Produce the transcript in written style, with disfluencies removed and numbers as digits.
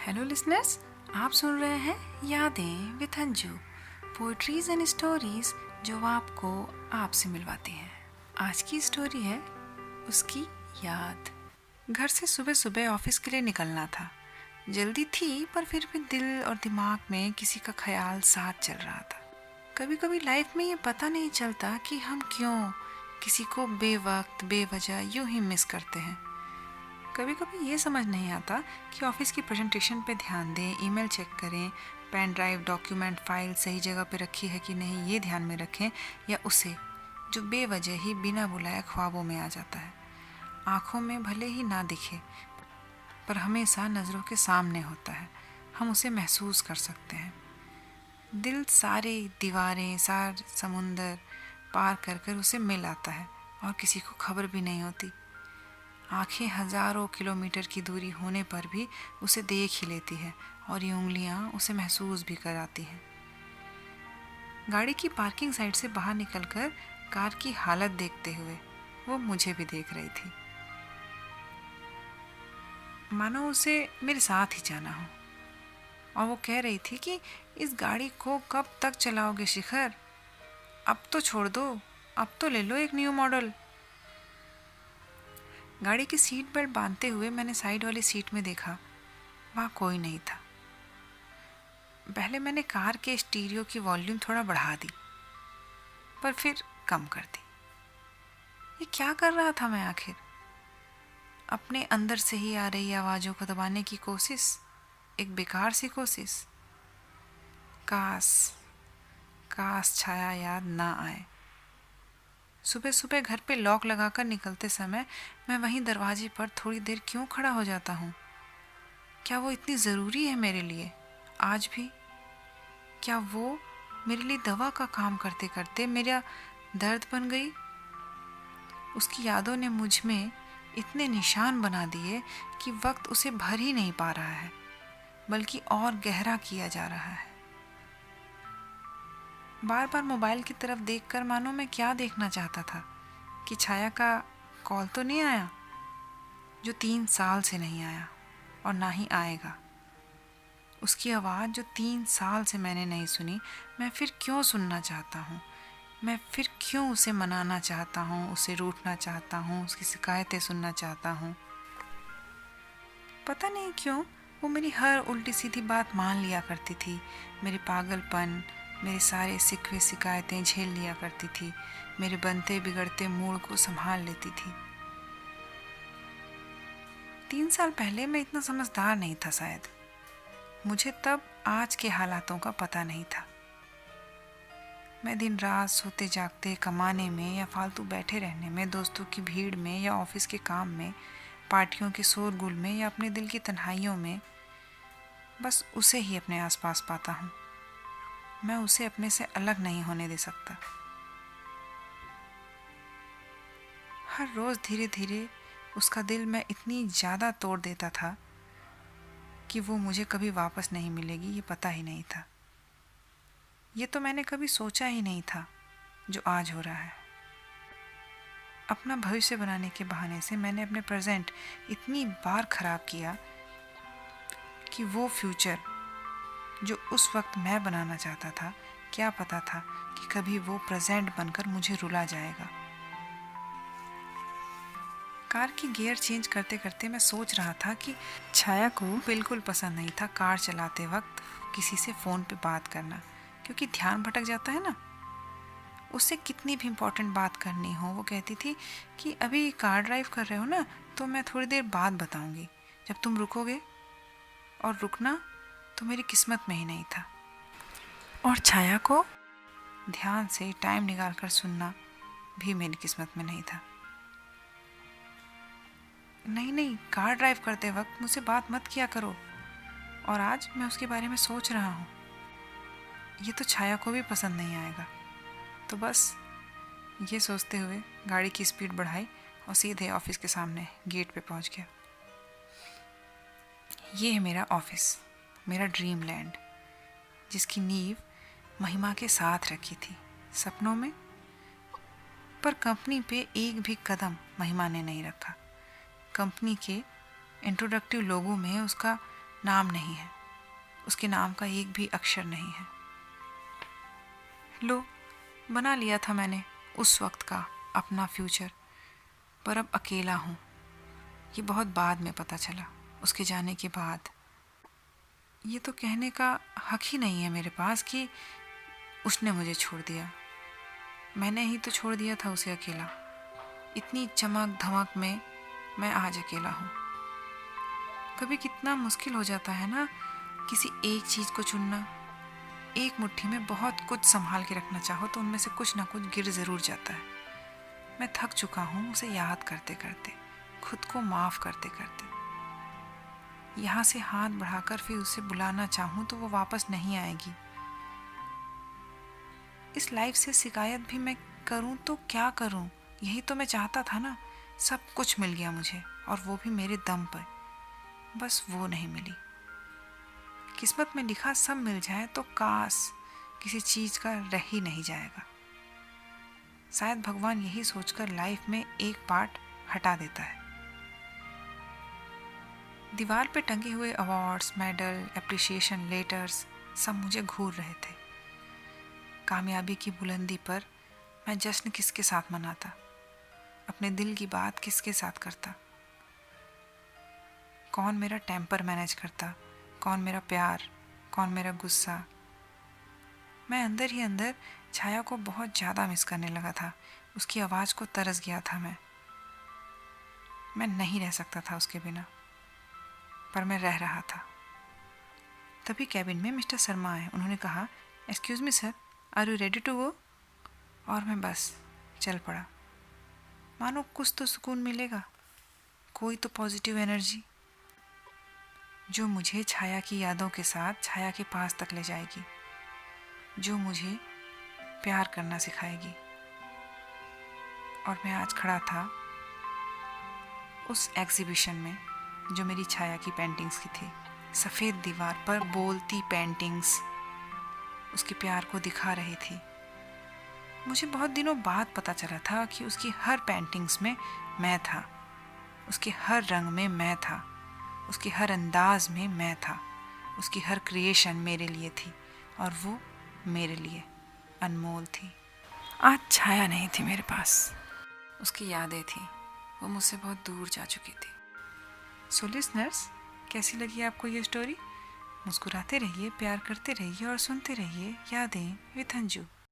Hello listeners, आप सुन रहे हैं यादें with Anju, poetries and stories जो आपको आपसे मिलवाती हैं। आज की स्टोरी है उसकी याद। घर से सुबह सुबह ऑफिस के लिए निकलना था। जल्दी थी पर फिर भी दिल और दिमाग में किसी का ख्याल साथ चल रहा था। कभी कभी लाइफ में ये पता नहीं चलता कि हम क्यों किसी को बेवक्त बेवजह यूं ही मिस करते हैं। कभी कभी ये समझ नहीं आता कि ऑफिस की प्रेजेंटेशन पे ध्यान दें, ईमेल चेक करें, पेन ड्राइव डॉक्यूमेंट फाइल सही जगह पे रखी है कि नहीं ये ध्यान में रखें, या उसे जो बेवजह ही बिना बुलाए ख्वाबों में आ जाता है। आँखों में भले ही ना दिखे पर हमेशा नज़रों के सामने होता है, हम उसे महसूस कर सकते हैं। दिल सारे दीवारें सार समुंदर पार कर कर उसे मिल आता है और किसी को खबर भी नहीं होती। आंखें हजारों किलोमीटर की दूरी होने पर भी उसे देख ही लेती है और ये उंगलियां उसे महसूस भी कराती हैं। गाड़ी की पार्किंग साइड से बाहर निकलकर कार की हालत देखते हुए वो मुझे भी देख रही थी, मानो उसे मेरे साथ ही जाना हो। और वो कह रही थी कि इस गाड़ी को कब तक चलाओगे शिखर, अब तो छोड़ दो, अब तो ले लो एक न्यू मॉडल। गाड़ी की सीट बेल्ट बांधते हुए मैंने साइड वाली सीट में देखा, वहाँ कोई नहीं था। पहले मैंने कार के स्टीरियो की वॉल्यूम थोड़ा बढ़ा दी पर फिर कम कर दी। ये क्या कर रहा था मैं आखिर? अपने अंदर से ही आ रही आवाज़ों को दबाने की कोशिश, एक बेकार सी कोशिश। काश काश छाया याद ना आए। सुबह सुबह घर पे लॉक लगाकर निकलते समय मैं वहीं दरवाजे पर थोड़ी देर क्यों खड़ा हो जाता हूँ? क्या वो इतनी ज़रूरी है मेरे लिए आज भी? क्या वो मेरे लिए दवा का काम करते करते मेरा दर्द बन गई? उसकी यादों ने मुझ में इतने निशान बना दिए कि वक्त उसे भर ही नहीं पा रहा है, बल्कि और गहरा किया जा रहा है। बार बार मोबाइल की तरफ देखकर मानो मैं क्या देखना चाहता था कि छाया का कॉल तो नहीं आया, जो 3 साल से नहीं आया और ना ही आएगा। उसकी आवाज़ जो 3 साल से मैंने नहीं सुनी, मैं फिर क्यों सुनना चाहता हूँ? मैं फिर क्यों उसे मनाना चाहता हूँ, उसे रूठना चाहता हूँ, उसकी शिकायतें सुनना चाहता हूँ? पता नहीं क्यों वो मेरी हर उल्टी सीधी बात मान लिया करती थी। मेरे पागलपन, मेरे सारे सिकवे शिकायतें झेल लिया करती थी। मेरे बनते बिगड़ते मूड को संभाल लेती थी। 3 साल पहले मैं इतना समझदार नहीं था शायद। मुझे तब आज के हालातों का पता नहीं था। मैं दिन रात सोते जागते कमाने में या फालतू बैठे रहने में, दोस्तों की भीड़ में या ऑफिस के काम में, पार्टियों के शोरगुल में या अपने दिल की तन्हाइयों में बस उसे ही अपने आसपास पाता हूँ। मैं उसे अपने से अलग नहीं होने दे सकता। हर रोज़ धीरे धीरे उसका दिल मैं इतनी ज़्यादा तोड़ देता था कि वो मुझे कभी वापस नहीं मिलेगी, ये पता ही नहीं था। ये तो मैंने कभी सोचा ही नहीं था जो आज हो रहा है। अपना भविष्य बनाने के बहाने से मैंने अपने प्रेजेंट इतनी बार खराब किया कि वो फ्यूचर जो उस वक्त मैं बनाना चाहता था, क्या पता था कि कभी वो प्रेजेंट बनकर मुझे रुला जाएगा। कार की गियर चेंज करते करते मैं सोच रहा था कि छाया को बिल्कुल पसंद नहीं था कार चलाते वक्त किसी से फ़ोन पे बात करना, क्योंकि ध्यान भटक जाता है ना। उससे कितनी भी इम्पोर्टेंट बात करनी हो, वो कहती थी कि अभी कार ड्राइव कर रहे हो ना, तो मैं थोड़ी देर बाद बताऊंगी जब तुम रुकोगे। और रुकना तो मेरी किस्मत में ही नहीं था। और छाया को ध्यान से टाइम निकाल कर सुनना भी मेरी किस्मत में नहीं था। नहीं नहीं, कार ड्राइव करते वक्त मुझसे बात मत किया करो। और आज मैं उसके बारे में सोच रहा हूँ, ये तो छाया को भी पसंद नहीं आएगा। तो बस ये सोचते हुए गाड़ी की स्पीड बढ़ाई और सीधे ऑफिस के सामने गेट पे पहुँच गया। ये है मेरा ऑफिस, मेरा ड्रीम लैंड, जिसकी नींव महिमा के साथ रखी थी सपनों में। पर कंपनी पे एक भी कदम महिमा ने नहीं रखा। कंपनी के इंट्रोडक्टिव लोगों में उसका नाम नहीं है, उसके नाम का एक भी अक्षर नहीं है। लो, बना लिया था मैंने उस वक्त का अपना फ्यूचर, पर अब अकेला हूँ। ये बहुत बाद में पता चला, उसके जाने के बाद। ये तो कहने का हक ही नहीं है मेरे पास कि उसने मुझे छोड़ दिया। मैंने ही तो छोड़ दिया था उसे अकेला। इतनी चमक धमक में मैं आज अकेला हूँ। कभी कितना मुश्किल हो जाता है ना किसी एक चीज़ को चुनना। एक मुट्ठी में बहुत कुछ संभाल के रखना चाहो तो उनमें से कुछ ना कुछ गिर ज़रूर जाता है। मैं थक चुका हूँ उसे याद करते करते, खुद को माफ़ करते करते। यहाँ से हाथ बढ़ाकर फिर उसे बुलाना चाहूँ तो वो वापस नहीं आएगी। इस लाइफ से शिकायत भी मैं करूँ तो क्या करूँ? यही तो मैं चाहता था ना। सब कुछ मिल गया मुझे, और वो भी मेरे दम पर। बस वो नहीं मिली। किस्मत में लिखा सब मिल जाए तो काश किसी चीज़ का रह ही नहीं जाएगा। शायद भगवान यही सोचकर लाइफ में एक पार्ट हटा देता है। दीवार पे टंगे हुए अवार्ड्स, मेडल, एप्रिसिएशन लेटर्स सब मुझे घूर रहे थे। कामयाबी की बुलंदी पर मैं जश्न किसके साथ मनाता? अपने दिल की बात किसके साथ करता? कौन मेरा टेम्पर मैनेज करता? कौन मेरा प्यार? कौन मेरा गुस्सा? मैं अंदर ही अंदर छाया को बहुत ज़्यादा मिस करने लगा था। उसकी आवाज़ को तरस गया था मैं नहीं रह सकता था उसके बिना, पर मैं रह रहा था। तभी कैबिन में मिस्टर शर्मा आए। उन्होंने कहा, excuse me sir, are you ready to go? और मैं बस चल पड़ा। मानो कुछ तो सुकून मिलेगा, कोई तो पॉजिटिव एनर्जी जो मुझे छाया की यादों के साथ छाया के पास तक ले जाएगी, जो मुझे प्यार करना सिखाएगी। और मैं आज खड़ा था उस एग्जीबिशन में जो मेरी छाया की पेंटिंग्स की थी। सफ़ेद दीवार पर बोलती पेंटिंग्स उसके प्यार को दिखा रही थी। मुझे बहुत दिनों बाद पता चला था कि उसकी हर पेंटिंग्स में मैं था, उसके हर रंग में मैं था, उसके हर अंदाज में मैं था। उसकी हर क्रिएशन मेरे लिए थी, और वो मेरे लिए अनमोल थी। आज छाया नहीं थी मेरे पास, उसकी यादें थी। वो मुझसे बहुत दूर जा चुकी थी। सो लिसनर्स, कैसी लगी आपको ये स्टोरी? मुस्कुराते रहिए, प्यार करते रहिए और सुनते रहिए यादें विथ अंजू।